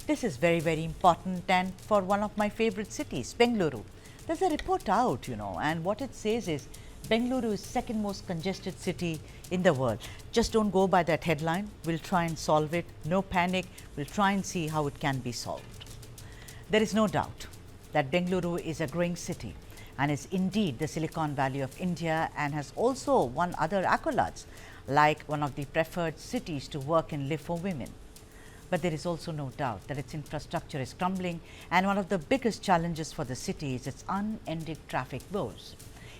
This is very, very important, and for one of my favorite cities, Bengaluru. There's a report out, and what it says is Bengaluru is second most congested city in the world. Just don't go by that headline. We'll try and solve it. No panic. We'll try and see how it can be solved. There is no doubt that Bengaluru is a growing city and is indeed the Silicon Valley of India, and has also won other accolades like one of the preferred cities to work and live for women. But there is also no doubt that its infrastructure is crumbling, and one of the biggest challenges for the city is its unending traffic woes.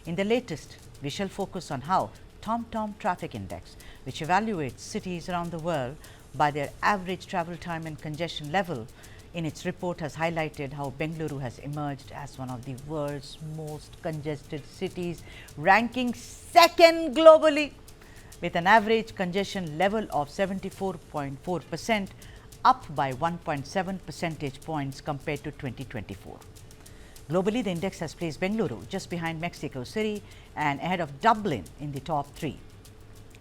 In the latest, we shall focus on how TomTom Traffic Index, which evaluates cities around the world by their average travel time and congestion level, in its report has highlighted how Bengaluru has emerged as one of the world's most congested cities, ranking second globally with an average congestion level of 74.4%, up by 1.7 percentage points compared to 2024. Globally, the index has placed Bengaluru just behind Mexico City and ahead of Dublin in the top three.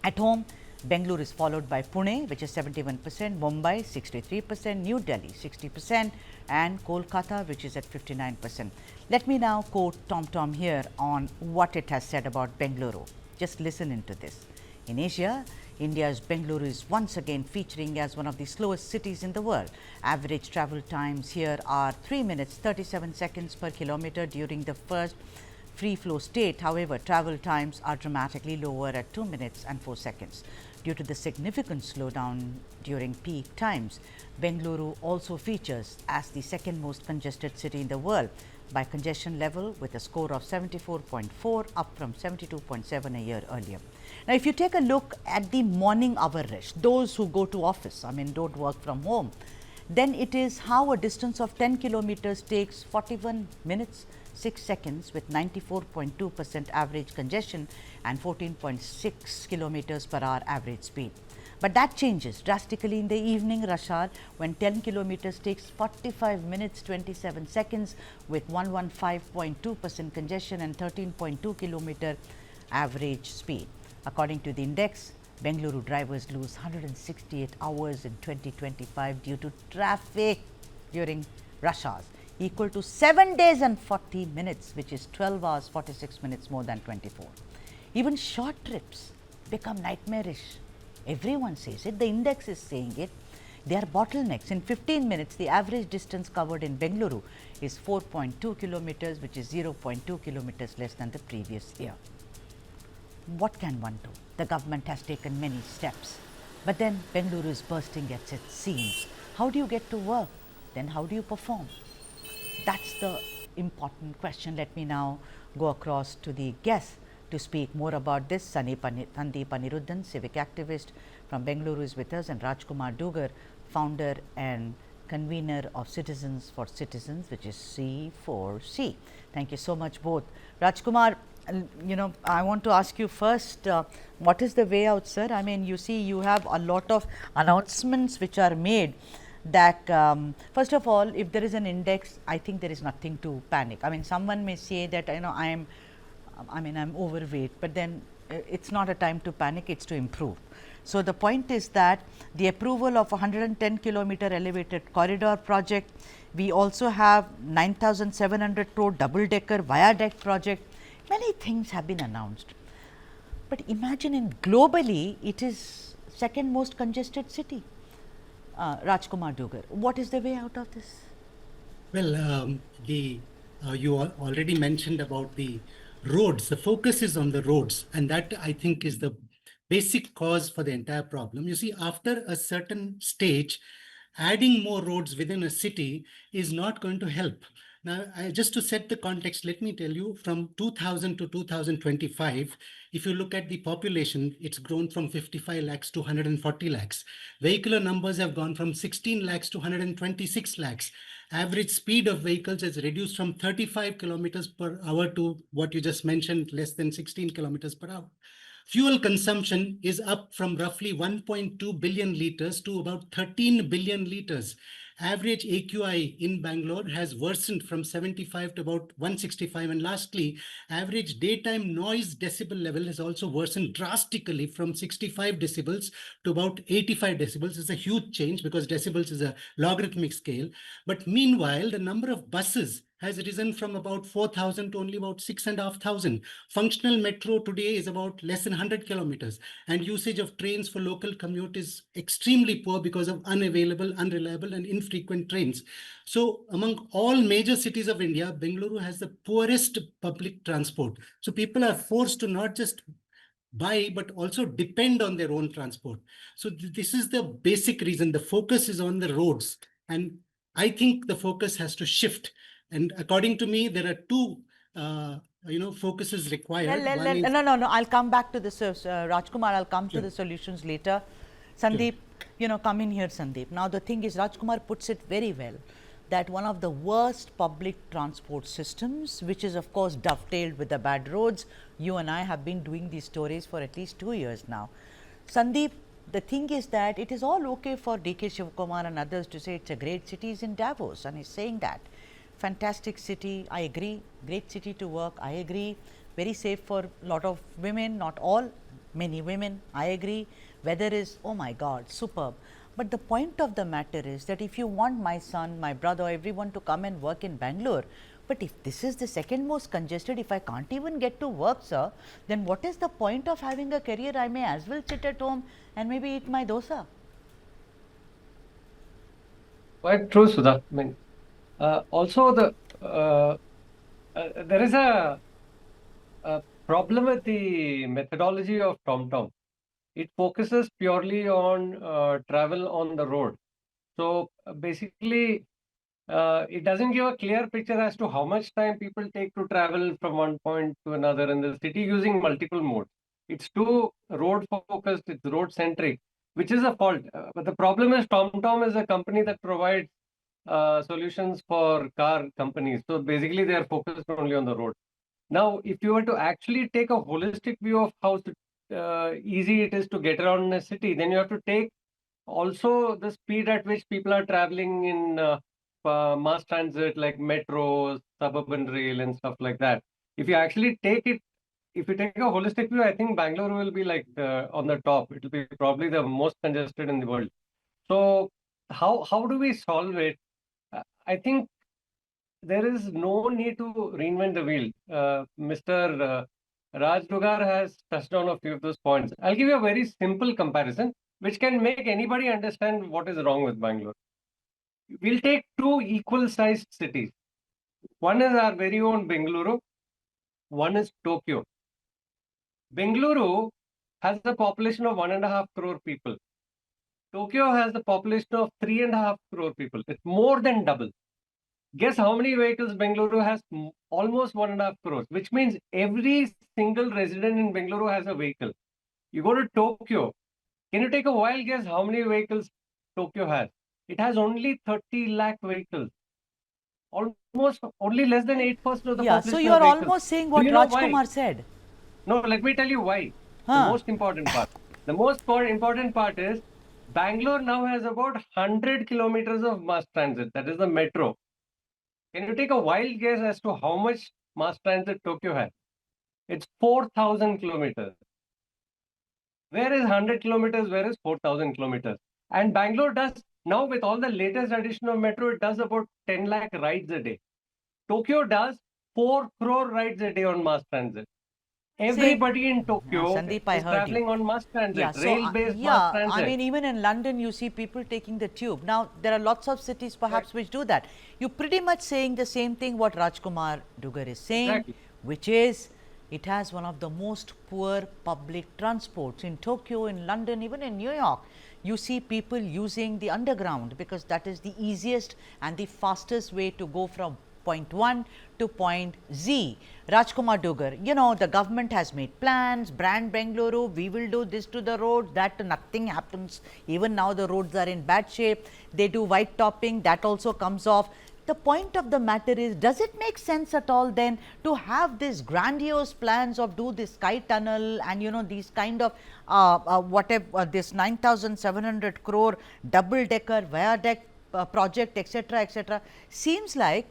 At home, Bengaluru is followed by Pune, which is 71%, Mumbai 63%, New Delhi 60%, and Kolkata, which is at 59%. Let me now quote TomTom here on what it has said about Bengaluru. Just listen into this. In Asia, India's Bengaluru is once again featuring as one of the slowest cities in the world. Average travel times here are 3 minutes 37 seconds per kilometer during the first free flow state. However, travel times are dramatically lower at 2 minutes and 4 seconds. Due to the significant slowdown during peak times, Bengaluru also features as the second most congested city in the world by congestion level, with a score of 74.4, up from 72.7 a year earlier. Now, if you take a look at the morning hour rush, those who go to office, don't work from home, then it is how a distance of 10 kilometers takes 41 minutes 6 seconds with 94.2% average congestion and 14.6 kilometers per hour average speed. But that changes drastically in the evening rush hour, when 10 kilometers takes 45 minutes 27 seconds with 115.2% congestion and 13.2 kilometer average speed. According to the index, Bengaluru drivers lose 168 hours in 2025 due to traffic during rush hours, equal to 7 days and 40 minutes, which is 12 hours 46 minutes more than 24. Even short trips become nightmarish. Everyone says it, the index is saying it. They are bottlenecks. In 15 minutes, the average distance covered in Bengaluru is 4.2 kilometers, which is 0.2 kilometers less than the previous year. What can one do? The government has taken many steps, but then Bengaluru is bursting at its seams. How do you get to work? Then how do you perform? That's the important question. Let me now go across to the guests to speak more about this. Sandeep Anirudhan, civic activist from Bengaluru, is with us, and Rajkumar Dugar, founder and convener of Citizens for Citizens, which is C4C. Thank you so much both. Rajkumar, I want to ask you first, what is the way out, sir? You see, you have a lot of announcements which are made that, first of all, if there is an index, I think there is nothing to panic. Someone may say that, I'm overweight, but then it's not a time to panic, it's to improve. So the point is that the approval of 110 kilometer elevated corridor project, we also have 9,700 crore double decker viaduct project. Many things have been announced, but imagine globally it is second most congested city. Rajkumar Dugar, what is the way out of this? Well, you already mentioned about the roads. The focus is on the roads, and that, I think, is the basic cause for the entire problem. You see, after a certain stage, adding more roads within a city is not going to help. Now, just to set the context, let me tell you, from 2000 to 2025, if you look at the population, it's grown from 55 lakhs to 140 lakhs. Vehicular numbers have gone from 16 lakhs to 126 lakhs. Average speed of vehicles has reduced from 35 kilometers per hour to what you just mentioned, less than 16 kilometers per hour. Fuel consumption is up from roughly 1.2 billion liters to about 13 billion liters. Average AQI in Bangalore has worsened from 75 to about 165. And lastly, average daytime noise decibel level has also worsened drastically from 65 decibels to about 85 decibels. It's a huge change because decibels is a logarithmic scale. But meanwhile, the number of buses has risen from about 4,000 to only about 6,500. Functional metro today is about less than 100 kilometers, and usage of trains for local commute is extremely poor because of unavailable, unreliable, and infrequent trains. So among all major cities of India, Bengaluru has the poorest public transport. So people are forced to not just buy, but also depend on their own transport. So this is the basic reason. The focus is on the roads. And I think the focus has to shift. And according to me, there are two focuses required. One is No. I'll come back to this, Rajkumar. I'll come to Sure. the solutions later. Sandeep, come in here, Sandeep. Now, the thing is, Rajkumar puts it very well that one of the worst public transport systems, which is, of course, dovetailed with the bad roads. You and I have been doing these stories for at least 2 years now. Sandeep, the thing is that it is all okay for DK Shivakumar and others to say it's a great city. He's in Davos and he's saying that. Fantastic city, I agree, great city to work, I agree, very safe for a lot of women, not all, many women, I agree, weather is, oh my God, superb. But the point of the matter is that if you want my son, my brother, everyone to come and work in Bangalore, but if this is the second most congested, if I can't even get to work, sir, then what is the point of having a career? I may as well sit at home and maybe eat my dosa. Quite true, Sudha. I mean, also there is a problem with the methodology of TomTom. It focuses purely on travel on the road. So basically, it doesn't give a clear picture as to how much time people take to travel from one point to another in the city using multiple modes. It's too road focused, it's road centric, which is a fault. But the problem is TomTom is a company that provides solutions for car companies. So basically, they are focused only on the road. Now, if you were to actually take a holistic view of how easy it is to get around in a city, then you have to take also the speed at which people are traveling in mass transit like metros, suburban rail, and stuff like that. If you actually take it, if you take a holistic view, I think Bangalore will be like on the top. It will be probably the most congested in the world. So how do we solve it? I think there is no need to reinvent the wheel. Mr. Raj Dugar has touched on a few of those points. I'll give you a very simple comparison, which can make anybody understand what is wrong with Bangalore. We'll take two equal-sized cities. One is our very own Bengaluru. One is Tokyo. Bengaluru has a population of 1.5 crore people. Tokyo has the population of 3.5 crore people. It's more than double. Guess how many vehicles Bengaluru has? Almost 1.5 crores, which means every single resident in Bengaluru has a vehicle. You go to Tokyo. Can you take a wild guess how many vehicles Tokyo has? It has only 30 lakh vehicles. Almost only less than 8% of the population. So you are almost saying what Rajkumar said. No, let me tell you why. The most important part. The most important part is Bangalore now has about 100 kilometers of mass transit. That is the metro. Can you take a wild guess as to how much mass transit Tokyo has? It's 4,000 kilometers. Where is 100 kilometers? Where is 4,000 kilometers? And Bangalore does, now with all the latest addition of metro, it does about 10 lakh rides a day. Tokyo does 4 crore rides a day on mass transit. Everybody in Tokyo Sandeep, is traveling on mass transit, rail-based mass transit. I mean, even in London, you see people taking the tube. Now, there are lots of cities perhaps which do that. You're pretty much saying the same thing what Rajkumar Dugar is saying, which is it has one of the most poor public transports. In Tokyo, in London, even in New York, you see people using the underground because that is the easiest and the fastest way to go from point 1 to point Z. Rajkumar Dugar, the government has made plans, brand Bengaluru, we will do this to the roads, that nothing happens. Even now the roads are in bad shape. They do white topping, that also comes off. The point of the matter is, does it make sense at all then to have these grandiose plans of do this sky tunnel and these kind of whatever this 9,700 crore double decker viaduct project, etc., etc. Seems like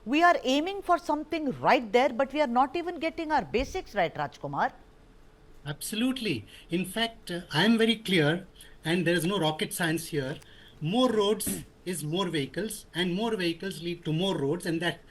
we are aiming for something right there, but we are not even getting our basics right, Rajkumar. Absolutely. In fact, I am very clear, and there is no rocket science here. More roads is more vehicles, and more vehicles lead to more roads, and that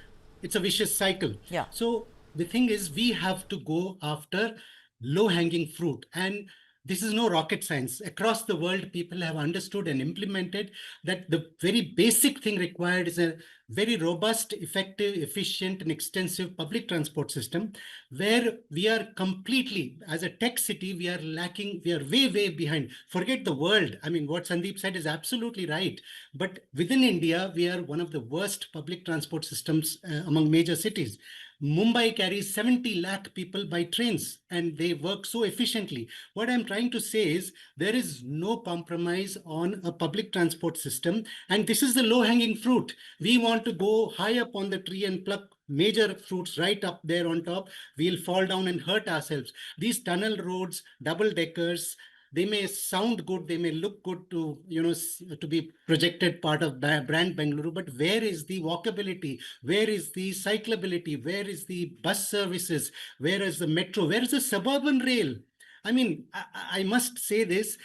it's a vicious cycle. Yeah. So the thing is, we have to go after low-hanging fruit, and this is no rocket science. Across the world, people have understood and implemented that the very basic thing required is a very robust, effective, efficient, and extensive public transport system, where we are completely, as a tech city, we are lacking, we are way, way behind. Forget the world. I mean, what Sandeep said is absolutely right. But within India, we are one of the worst public transport systems among major cities. Mumbai carries 70 lakh people by trains, and they work so efficiently. What I'm trying to say is there is no compromise on a public transport system, and this is the low-hanging fruit. We want to go high up on the tree and pluck major fruits right up there on top. We'll fall down and hurt ourselves. These tunnel roads, double deckers, they may sound good, they may look good to, to be projected part of brand Bengaluru, but where is the walkability? Where is the cyclability? Where is the bus services? Where is the metro? Where is the suburban rail? I mean, I must say this.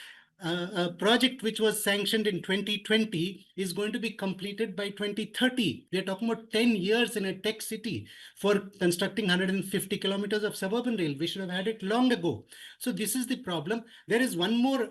A project which was sanctioned in 2020 is going to be completed by 2030. We're talking about 10 years in a tech city for constructing 150 kilometers of suburban rail. We should have had it long ago. So this is the problem. There is one more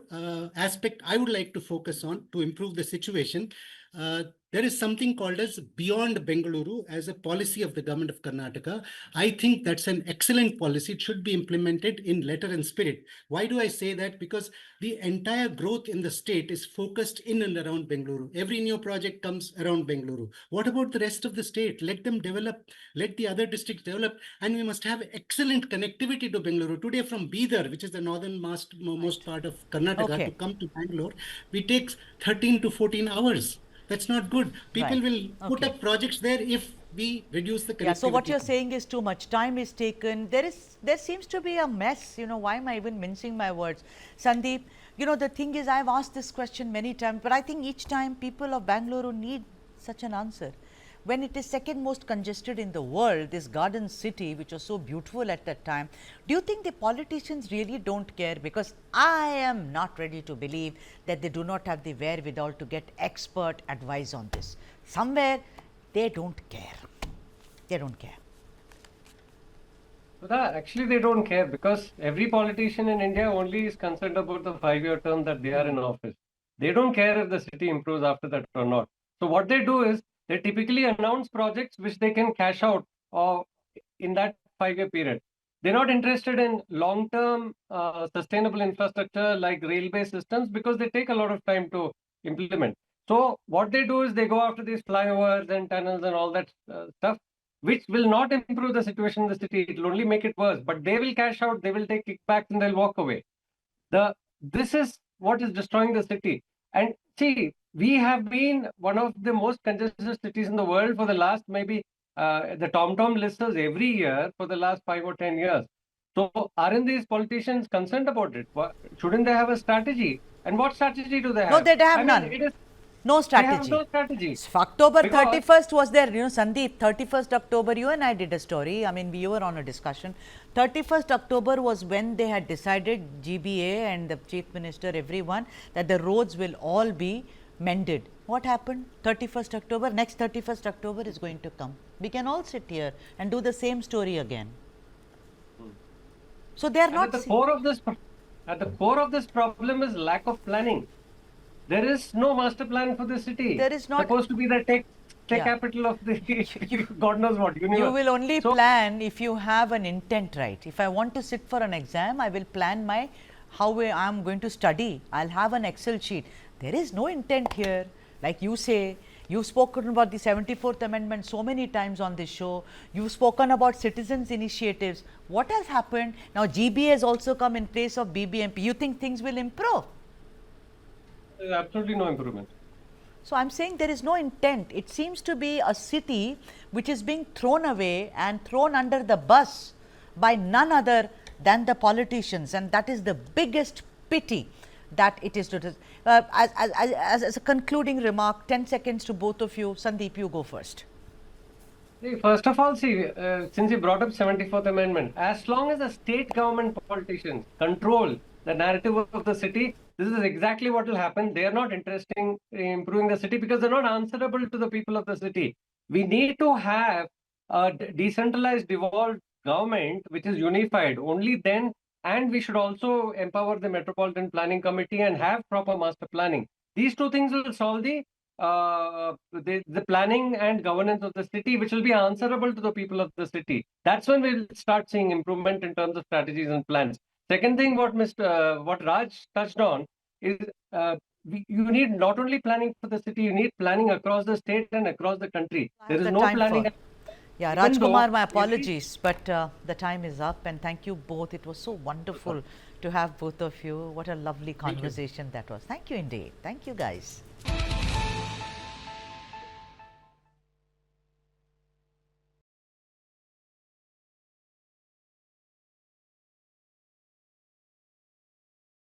aspect I would like to focus on to improve the situation. There is something called as Beyond Bengaluru as a policy of the government of Karnataka. I think that's an excellent policy. It should be implemented in letter and spirit. Why do I say that? Because the entire growth in the state is focused in and around Bengaluru. Every new project comes around Bengaluru. What about the rest of the state? Let them develop, let the other districts develop, and we must have excellent connectivity to Bengaluru. Today from Bidar, which is the northernmost part of Karnataka, to come to Bangalore, we take 13 to 14 hours. That's not good. People will put up projects there if we reduce the connectivity. Yeah, so what you're saying is too much time is taken. There seems to be a mess. Why am I even mincing my words? Sandeep, the thing is, I've asked this question many times, but I think each time people of Bengaluru need such an answer. When it is second most congested in the world, this garden city, which was so beautiful at that time, do you think the politicians really don't care? Because I am not ready to believe that they do not have the wherewithal to get expert advice on this. Somewhere they don't care. They don't care. Actually, they don't care, because every politician in India only is concerned about the 5-year term that they are in office. They don't care if the city improves after that or not. So what they do is, they typically announce projects which they can cash out in that 5-year period. They're not interested in long-term sustainable infrastructure like railway systems, because they take a lot of time to implement. So what they do is they go after these flyovers and tunnels and all that stuff, which will not improve the situation in the city. It will only make it worse. But they will cash out, they will take kickbacks, and they'll walk away. This is what is destroying the city. And see, we have been one of the most congested cities in the world for the last maybe the TomTom lists us every year for the last 5 or 10 years. So aren't these politicians concerned about it? Shouldn't they have a strategy? And what strategy do they have? No, they have none. No strategy. They have no strategy. October 31st was there, Sandeep, 31st October, you and I did a story. I mean, we were on a discussion. 31st October was when they had decided, GBA and the Chief Minister, everyone, that the roads will all be mended. What happened? 31st October, next 31st October is going to come. We can all sit here and do the same story again. So they are not. At the core of this problem is lack of planning. There is no master plan for the city. There is not supposed to be the tech capital of the God knows what universe. You will only plan if you have an intent, right? If I want to sit for an exam, I will plan how I am going to study. I'll have an Excel sheet. There is no intent here. Like you say, you've spoken about the 74th Amendment so many times on this show. You've spoken about citizens' initiatives. What has happened? Now, GBA has also come in place of BBMP. You think things will improve? There is absolutely no improvement. So, I am saying there is no intent. It seems to be a city which is being thrown away and thrown under the bus by none other than the politicians, and that is the biggest pity. that it is to. As a concluding remark, 10 seconds to both of you. Sandeep, you go first. First of all, see, since you brought up 74th Amendment, as long as the state government politicians control the narrative of the city, this is exactly what will happen. They are not interested in improving the city because they're not answerable to the people of the city. We need to have a decentralized, devolved government which is unified. Only then, and we should also empower the Metropolitan Planning Committee and have proper master planning. These two things will solve the planning and governance of the city, which will be answerable to the people of the city. That's when we'll start seeing improvement in terms of strategies and plans. Second thing, what Raj touched on is you need not only planning for the city, you need planning across the state and across the country. There is no planning. Yeah, Rajkumar, my apologies, but the time is up, and thank you both. It was so wonderful to have both of you. What a lovely conversation that was. Thank you indeed. Thank you, guys.